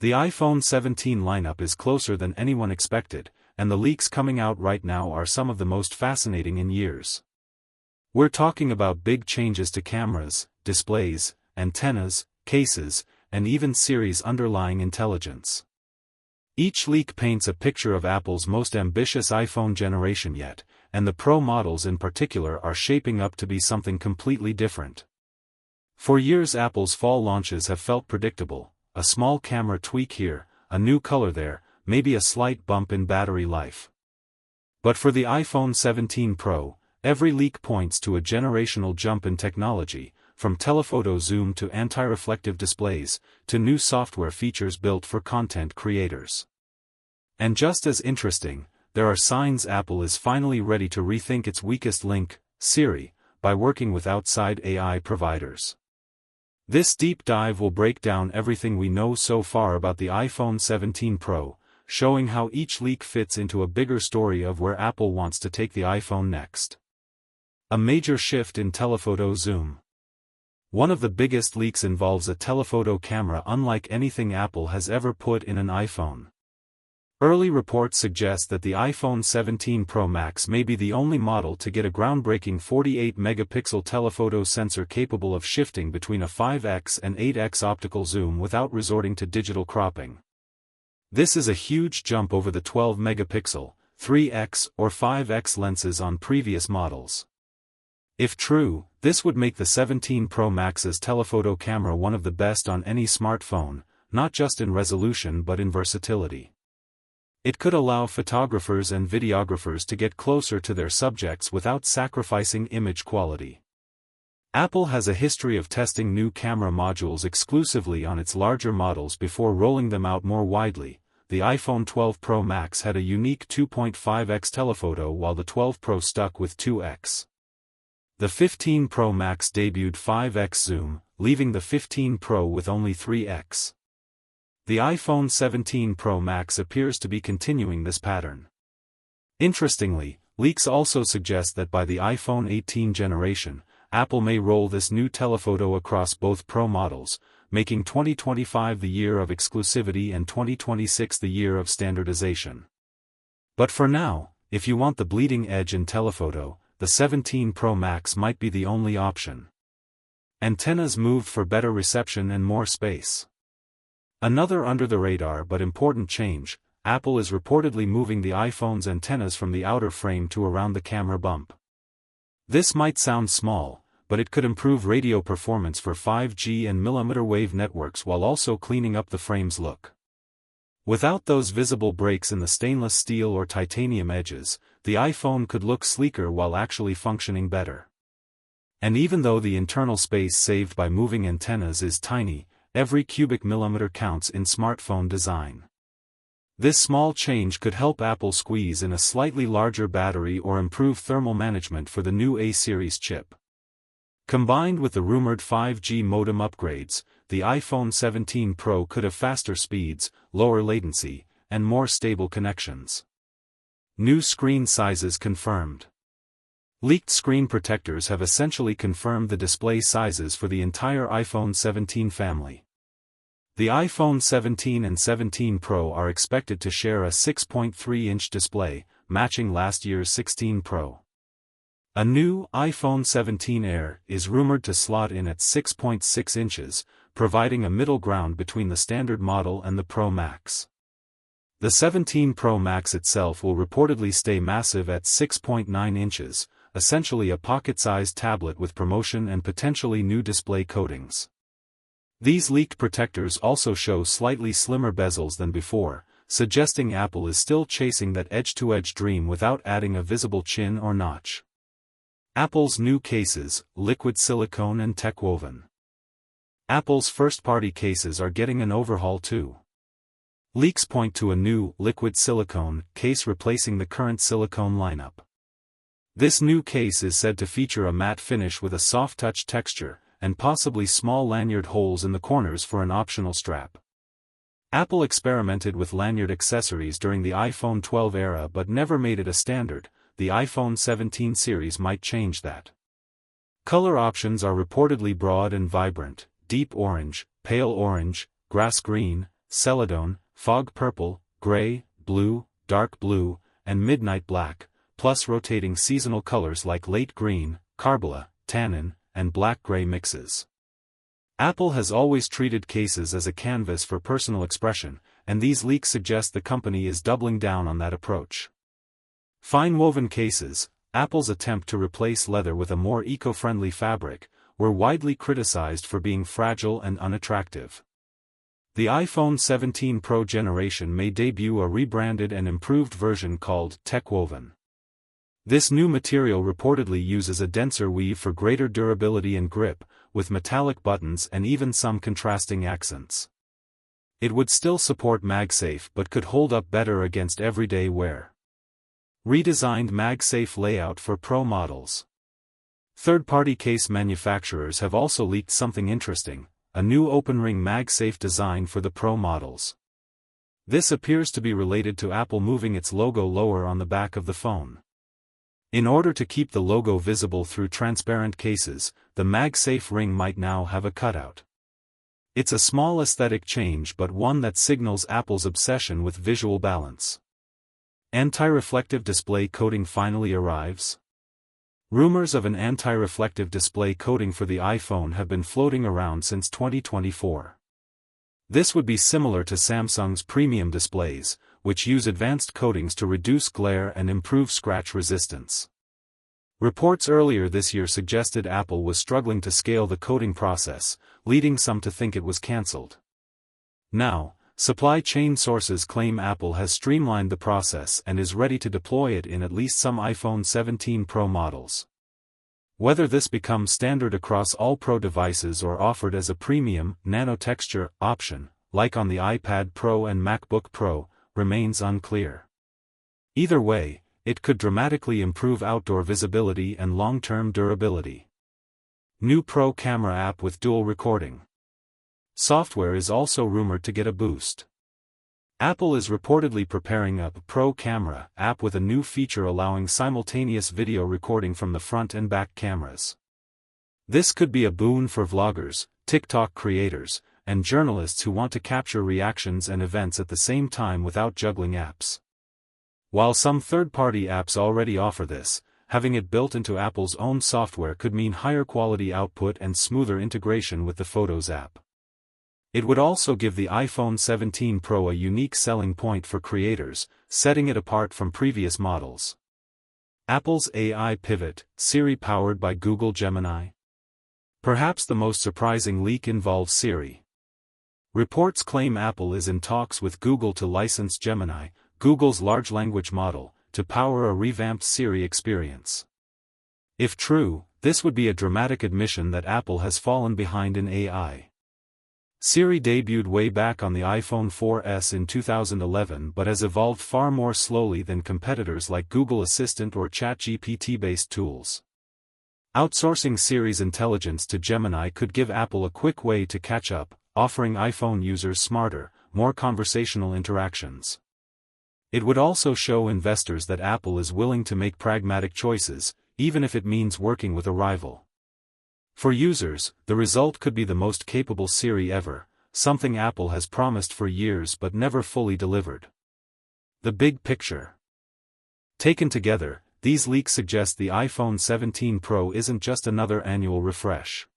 The iPhone 17 lineup is closer than anyone expected, and the leaks coming out right now are some of the most fascinating in years. We're talking about big changes to cameras, displays, antennas, cases, and even Siri's underlying intelligence. Each leak paints a picture of Apple's most ambitious iPhone generation yet, and the Pro models in particular are shaping up to be something completely different. For years Apple's fall launches have felt predictable: a small camera tweak here, a new color there, maybe a slight bump in battery life. But for the iPhone 17 Pro, every leak points to a generational jump in technology, from telephoto zoom to anti-reflective displays, to new software features built for content creators. And just as interesting, there are signs Apple is finally ready to rethink its weakest link, Siri, by working with outside AI providers. This deep dive will break down everything we know so far about the iPhone 17 Pro, showing how each leak fits into a bigger story of where Apple wants to take the iPhone next. A major shift in telephoto zoom. One of the biggest leaks involves a telephoto camera unlike anything Apple has ever put in an iPhone. Early reports suggest that the iPhone 17 Pro Max may be the only model to get a groundbreaking 48-megapixel telephoto sensor capable of shifting between a 5x and 8x optical zoom without resorting to digital cropping. This is a huge jump over the 12-megapixel, 3x or 5x lenses on previous models. If true, this would make the 17 Pro Max's telephoto camera one of the best on any smartphone, not just in resolution but in versatility. It could allow photographers and videographers to get closer to their subjects without sacrificing image quality. Apple has a history of testing new camera modules exclusively on its larger models before rolling them out more widely. The iPhone 12 Pro Max had a unique 2.5x telephoto while the 12 Pro stuck with 2x. The 15 Pro Max debuted 5x zoom, leaving the 15 Pro with only 3x. The iPhone 17 Pro Max appears to be continuing this pattern. Interestingly, leaks also suggest that by the iPhone 18 generation, Apple may roll this new telephoto across both Pro models, making 2025 the year of exclusivity and 2026 the year of standardization. But for now, if you want the bleeding edge in telephoto, the 17 Pro Max might be the only option. Antennas moved for better reception and more space. Another under-the-radar but important change: Apple is reportedly moving the iPhone's antennas from the outer frame to around the camera bump. This might sound small, but it could improve radio performance for 5G and millimeter wave networks while also cleaning up the frame's look. Without those visible breaks in the stainless steel or titanium edges, the iPhone could look sleeker while actually functioning better. And even though the internal space saved by moving antennas is tiny, every cubic millimeter counts in smartphone design. This small change could help Apple squeeze in a slightly larger battery or improve thermal management for the new A-series chip. Combined with the rumored 5G modem upgrades, the iPhone 17 Pro could have faster speeds, lower latency, and more stable connections. New screen sizes confirmed. Leaked screen protectors have essentially confirmed the display sizes for the entire iPhone 17 family. The iPhone 17 and 17 Pro are expected to share a 6.3-inch display, matching last year's 16 Pro. A new iPhone 17 Air is rumored to slot in at 6.6 inches, providing a middle ground between the standard model and the Pro Max. The 17 Pro Max itself will reportedly stay massive at 6.9 inches, essentially a pocket-sized tablet with promotion and potentially new display coatings. These leaked protectors also show slightly slimmer bezels than before, suggesting Apple is still chasing that edge-to-edge dream without adding a visible chin or notch. Apple's new cases, liquid silicone and tech-woven. Apple's first-party cases are getting an overhaul too. Leaks point to a new, liquid silicone, case replacing the current silicone lineup. This new case is said to feature a matte finish with a soft-touch texture, and possibly small lanyard holes in the corners for an optional strap. Apple experimented with lanyard accessories during the iPhone 12 era but never made it a standard. The iPhone 17 series might change that. Color options are reportedly broad and vibrant: deep orange, pale orange, grass green, celadone, fog purple, gray, blue, dark blue, and midnight black, plus rotating seasonal colors like late green, carbala, tannin, and black-gray mixes. Apple has always treated cases as a canvas for personal expression, and these leaks suggest the company is doubling down on that approach. Fine-woven cases, Apple's attempt to replace leather with a more eco-friendly fabric, were widely criticized for being fragile and unattractive. The iPhone 17 Pro generation may debut a rebranded and improved version called TechWoven. This new material reportedly uses a denser weave for greater durability and grip, with metallic buttons and even some contrasting accents. It would still support MagSafe but could hold up better against everyday wear. Redesigned MagSafe layout for Pro models. Third-party case manufacturers have also leaked something interesting, a new open-ring MagSafe design for the Pro models. This appears to be related to Apple moving its logo lower on the back of the phone. In order to keep the logo visible through transparent cases, the MagSafe ring might now have a cutout. It's a small aesthetic change but one that signals Apple's obsession with visual balance. Anti-reflective display coating finally arrives. Rumors of an anti-reflective display coating for the iPhone have been floating around since 2024. This would be similar to Samsung's premium displays, which use advanced coatings to reduce glare and improve scratch resistance. Reports earlier this year suggested Apple was struggling to scale the coating process, leading some to think it was cancelled. Now, supply chain sources claim Apple has streamlined the process and is ready to deploy it in at least some iPhone 17 Pro models. Whether this becomes standard across all Pro devices or offered as a premium, nano-texture option, like on the iPad Pro and MacBook Pro, remains unclear. Either way, it could dramatically improve outdoor visibility and long-term durability. New Pro camera app with dual recording. Software is also rumored to get a boost. Apple is reportedly preparing a Pro camera app with a new feature allowing simultaneous video recording from the front and back cameras. This could be a boon for vloggers, TikTok creators, and journalists who want to capture reactions and events at the same time without juggling apps. While some third-party apps already offer this, having it built into Apple's own software could mean higher quality output and smoother integration with the Photos app. It would also give the iPhone 17 Pro a unique selling point for creators, setting it apart from previous models. Apple's AI pivot, Siri powered by Google Gemini. Perhaps the most surprising leak involves Siri. Reports claim Apple is in talks with Google to license Gemini, Google's large language model, to power a revamped Siri experience. If true, this would be a dramatic admission that Apple has fallen behind in AI. Siri debuted way back on the iPhone 4S in 2011 but has evolved far more slowly than competitors like Google Assistant or ChatGPT-based tools. Outsourcing Siri's intelligence to Gemini could give Apple a quick way to catch up, offering iPhone users smarter, more conversational interactions. It would also show investors that Apple is willing to make pragmatic choices, even if it means working with a rival. For users, the result could be the most capable Siri ever, something Apple has promised for years but never fully delivered. The big picture. Taken together, these leaks suggest the iPhone 17 Pro isn't just another annual refresh.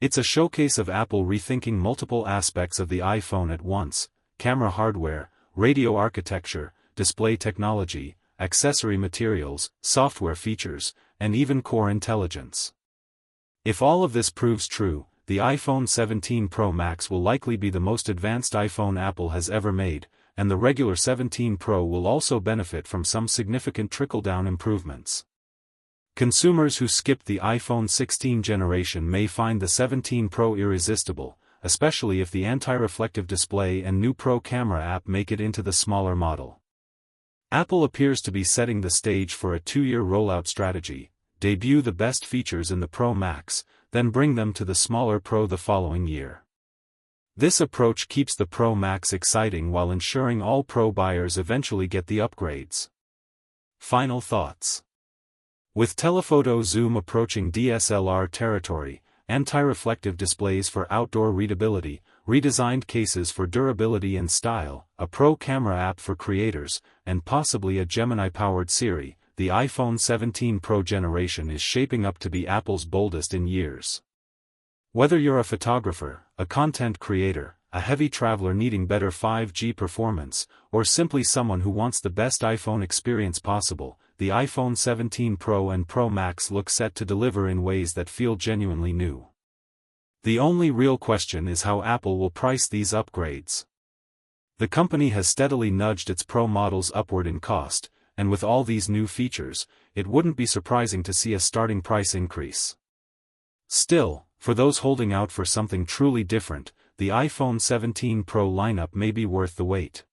It's a showcase of Apple rethinking multiple aspects of the iPhone at once: camera hardware, radio architecture, display technology, accessory materials, software features, and even core intelligence. If all of this proves true, the iPhone 17 Pro Max will likely be the most advanced iPhone Apple has ever made, and the regular 17 Pro will also benefit from some significant trickle-down improvements. Consumers who skipped the iPhone 16 generation may find the 17 Pro irresistible, especially if the anti-reflective display and new Pro camera app make it into the smaller model. Apple appears to be setting the stage for a 2-year rollout strategy: debut the best features in the Pro Max, then bring them to the smaller Pro the following year. This approach keeps the Pro Max exciting while ensuring all Pro buyers eventually get the upgrades. Final thoughts. With telephoto zoom approaching DSLR territory, anti-reflective displays for outdoor readability, redesigned cases for durability and style, a pro camera app for creators, and possibly a Gemini-powered Siri. The iPhone 17 Pro generation is shaping up to be Apple's boldest in years. Whether you're a photographer, a content creator, a heavy traveler needing better 5G performance, or simply someone who wants the best iPhone experience possible, the iPhone 17 Pro and Pro Max look set to deliver in ways that feel genuinely new. The only real question is how Apple will price these upgrades. The company has steadily nudged its Pro models upward in cost, and with all these new features, it wouldn't be surprising to see a starting price increase. Still, for those holding out for something truly different, the iPhone 17 Pro lineup may be worth the wait.